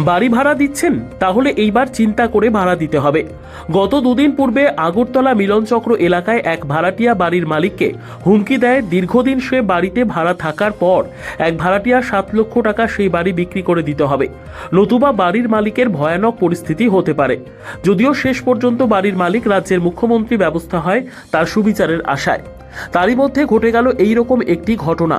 বাড়ি ভাড়া দিচ্ছেন, তাহলে এইবার চিন্তা করে ভাড়া দিতে হবে। গত দুদিন পূর্বে আগরতলা মিলনচক্র এলাকায় এক ভাড়াটিয়া বাড়ির মালিককে হুমকি দেয়। দীর্ঘদিন সে বাড়িতে ভাড়া থাকার পর এক ভাড়াটিয়া 7 লক্ষ টাকা সেই বাড়ি বিক্রি করে দিতে হবে, নতুবা বাড়ির মালিকের ভয়ানক পরিস্থিতি হতে পারে। যদিও শেষ পর্যন্ত বাড়ির মালিক রাজ্যের মুখ্যমন্ত্রী ব্যবস্থা হয় তার সুবিচারের আশায়। তারই মধ্যে ঘটে গেল এইরকম একটি ঘটনা।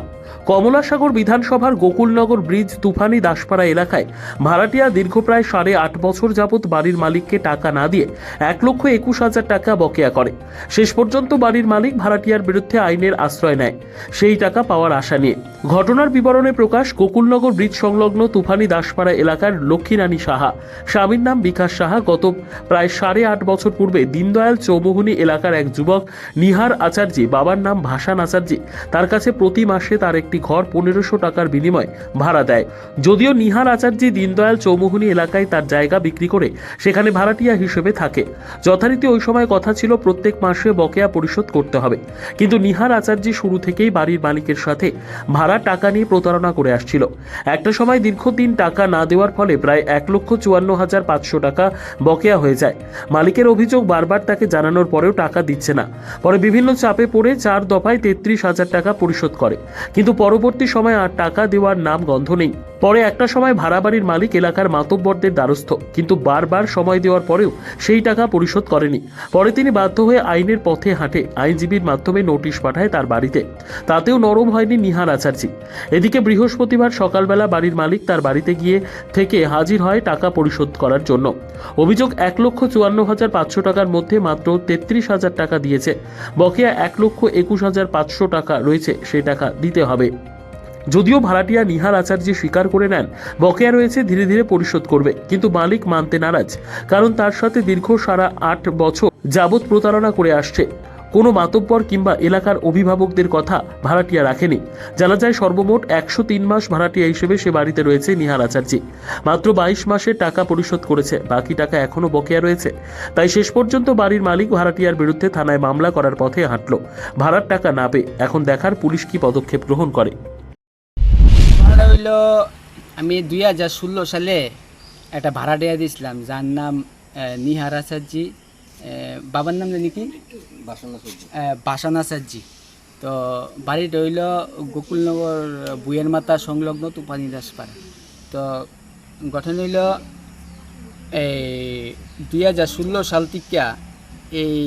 কমলাসাগর বিধানসভার গোকুলনগর ব্রিজ তুফানি দাসপাড়া এলাকায় ভাড়াটিয়া দীর্ঘ প্রায় 8.5 বছর যাবৎ বাড়ির মালিককে টাকা না দিয়ে 1,21,000 টাকা বকেয়া করে। শেষ পর্যন্ত বাড়ির মালিক ভাড়াটিয়ার বিরুদ্ধে আইনের আশ্রয় নেয় সেই টাকা পাওয়ার আশা নিয়ে। ঘটনার বিবরণে প্রকাশ, গোকুলনগর ব্রিজ সংলগ্ন তুফানি দাসপাড়া এলাকার লক্ষ্মীরানী সাহা, স্বামীর নাম বিকাশ সাহা, গত প্রায় 8.5 বছর পূর্বে দীনদয়াল চৌমুহনী এলাকার এক যুবক নিহার আচার্যি, বাবার নাম ভাসান আচার্যি, তার কাছে প্রতি মাসে তার একটি ঘর 1500 টাকার বিনিময়ে ভাড়া দেয়। যদিও নিহার আচার্যি দীনদয়াল চৌমুহনী এলাকায় তার জায়গা বিক্রি করে সেখানে ভাড়াটিয়া হিসেবে থাকে। যথারীতি ওই সময় কথা ছিল প্রত্যেক মাসে বকেয়া পরিশোধ করতে হবে, কিন্তু নিহার আচার্যি শুরু থেকেই বাড়ির মালিকের সাথে ভাড়া টাকা নিয়ে প্রতারণা করে আসছিল। একটা সময় দীর্ঘদিন টাকা না দেওয়ার ফলে প্রায় 1,54,500 টাকা বকেয়া হয়ে যায়। মালিকের অভিযোগ, বারবার তাকে জানানোর পরেও টাকা দিচ্ছে না। পরে বিভিন্ন চাপে পড়ে 4 দফায় 33,000 টাকা পরিশোধ করে, কিন্তু পরবর্তী সময় আর টাকা দেওয়ার নাম গন্ধ নেই। পরে একটা সময় ভাড়া বাড়ির মালিক এলাকার মাতব্বরদের দ্বারস্থ, কিন্তু বারবার সময় দেওয়ার পরেও সেই টাকা পরিশোধ করেনি। পরে তিনি বাধ্য হয়ে আইনের পথে হাঁটে, আইনজীবীর মাধ্যমে নোটিশ পাঠায় তার বাড়িতে। তাতেও নরম হয়নি নিহার আচার্যি। এদিকে বৃহস্পতিবার সকালবেলা বাড়ির মালিক তার বাড়িতে গিয়ে থেকে হাজির হয় টাকা পরিশোধ করার জন্য। অভিযোগ, 1,54,500 টাকার মধ্যে মাত্র 33,000 টাকা দিয়েছে। বকেয়া 1,21,500 টাকা রয়েছে, সেই টাকা দিতে হবে। যদিও ভাড়াটিয়া নিহার আচার্যি স্বীকার করে নেন বকেয়া রয়েছে, ধীরে ধীরে পরিশোধ করবে, কিন্তু মালিক মানতে নারাজ, কারণ তার সাথে দীর্ঘ 8.5 বছর যাবৎ প্রতারণা করে আসছে। কোনো মাতব্বর কিংবা এলাকার অভিভাবকদের কথা ভাড়াটিয়া রাখেনি। জানা যায় সর্বমোট 103 মাস ভাড়াটিয়া হিসেবে সে বাড়িতে রয়েছে নিহার আচার্যি। মাত্র 22 মাসের টাকা পরিশোধ করেছে, বাকি টাকা এখনও বকেয়া রয়েছে। তাই শেষ পর্যন্ত বাড়ির মালিক ভাড়াটিয়ার বিরুদ্ধে থানায় মামলা করার পথে হাঁটল। ভাড়ার টাকা না পেয়ে এখন দেখার পুলিশ কি পদক্ষেপ গ্রহণ করে। হইল, আমি 2016 সালে একটা ভাড়াটিয়া দিয়েছিলাম, যার নাম নিহার আচার্যি, বাবার নাম জানি কি, বাসান আচার্যি। তো বাড়িটা হইল গোকুলনগর বুয়ের মাতা সংলগ্ন তুফানি দাসপাড়া। তো গঠন হইল এই 2016 সাল থেকে এই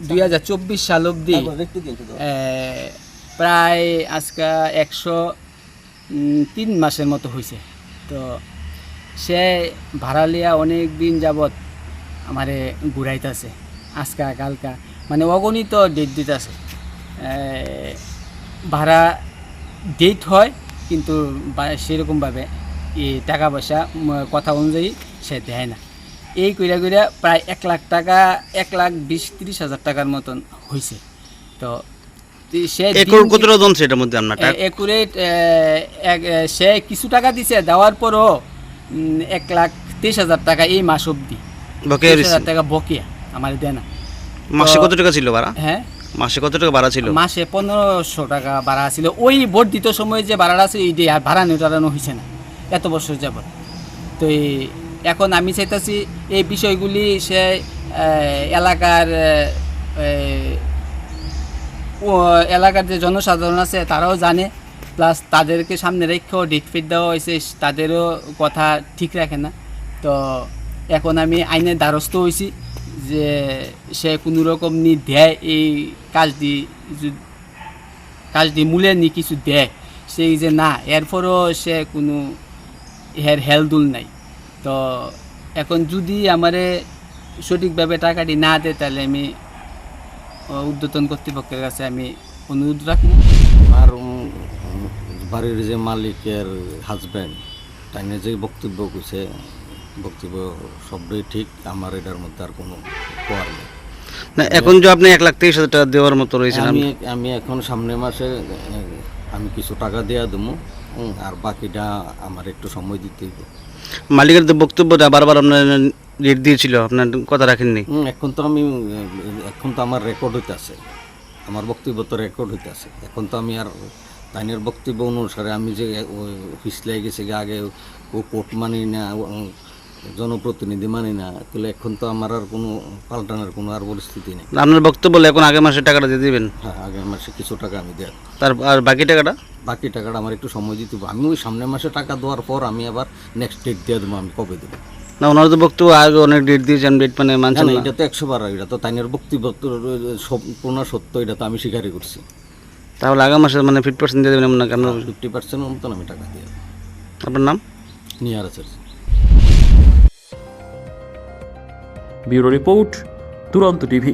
2024 সাল অবধি প্রায় আজকে 103 মাসের মতো হয়েছে। তো সে ভাড়া লিয়া অনেক দিন যাবৎ আমারে ঘুরাইতেছে, আজকা কালকা, মানে অগণিত ডেট দিতেছে। ভাড়া ডেট হয়, কিন্তু সেরকমভাবে এই টাকা পয়সা কথা অনুযায়ী সে দেয় না। এই কইরা কইরা প্রায় 1 লাখ টাকা, 1,20,000-30,000 টাকার মতন হয়েছে। তো সে সে কিছু টাকা দিছে, দেওয়ার পরও 1,23,000 টাকা এই মাস অব্দি 23,000 টাকা বকেয়া আমার দেয় না। মাসে কত টাকা ছিল ভাড়া? হ্যাঁ, মাসে কত টাকা ভাড়া ছিল? মাসে 1500 টাকা ভাড়া ছিল। ওই ভোট দিত সময় যে ভাড়াটা আছে এই দিয়ে, আর ভাড়া নিটানো হয়েছে না এত বছর যাবত। তো এখন আমি চাইতেছি এই বিষয়গুলি সে এলাকার যে জনসাধারণ আছে তারাও জানে, প্লাস তাদেরকে সামনে রেখেও ডেট ফিট দেওয়া হয়েছে, তাদেরও কথা ঠিক রাখে না। তো এখন আমি আইনের দ্বারস্থ হয়েছি যে সে কোনো রকম নি দেয়, এই কাজ দি মূলে নি কিছু দেয়, সেই যে না, এরপরও সে কোনো হেলদুল নাই। তো এখন যদি আমারে সঠিকভাবে টাকাটি না দেয়, তাহলে আমি ঊর্ধ্বতন কর্তৃপক্ষের কাছে আমি অনুরোধ রাখি। আর বাড়ির যে মালিকের হাজব্যান্ড, তাই যে বক্তব্য করছে, বক্তব্য সবটাই ঠিক। আমার এটার মধ্যে আর কোনো কোয়ার নেই না। এখন যে আপনি 1,23,000 টাকা দেওয়ার মতো রয়েছেন, আমি এখন সামনের মাসে আমি কিছু টাকা দেওয়া দেবো, আর বাকিটা আমার একটু সময় দিতে হবে। মালিকের তো বক্তব্যটা বারবার আপনার রেট দিয়েছিল, আপনার কথা রাখেননি। এখন তো আমার রেকর্ড হইতে আছে, আমার বক্তব্য তো রেকর্ড হইতে আছে। এখন তো আমি আর তাইনের বক্তব্য অনুসারে আমি যে পিছলাই গেছে আগে ও কোর্ট মানি না জনপ্রতিনিধি মানি না, তাহলে এখন তো আমার আর কোনো পাল্টানোর কোনো আর পরিস্থিতি নেই। আপনার বক্তব্য হলো এখন আগের মাসে টাকাটা দিয়ে দিবেন, হ্যাঁ, আগের মাসে কিছু টাকা আমি দেয়, তার আর বাকি টাকাটা বাকি টাকাটা আমার একটু সময় দিতে হবে। আমি ওই সামনের মাসে টাকা দেওয়ার পর আমি আবার নেক্সট ডেট দিয়ে দেবো, আমি কবে দেবো। না, ওনার তো বক্তব্য আগে অনেক ডেট দিয়েছেন, ডেট মানে মানছেন না, না। এটা তো 100 বার, এটা তো তাইনের বক্তব্য সম্পূর্ণ সত্য, এটা তো আমি স্বীকারই করছি। তাহলে আগের মাসে মানে 50% দিয়ে দেবেন আপনাকে? আপনার 50% মতন আমি টাকা দিয়ে দেবো। আপনার নাম? নিয়ার আছে। ব্যুরো রিপোর্ট, দুরন্ত টিভি।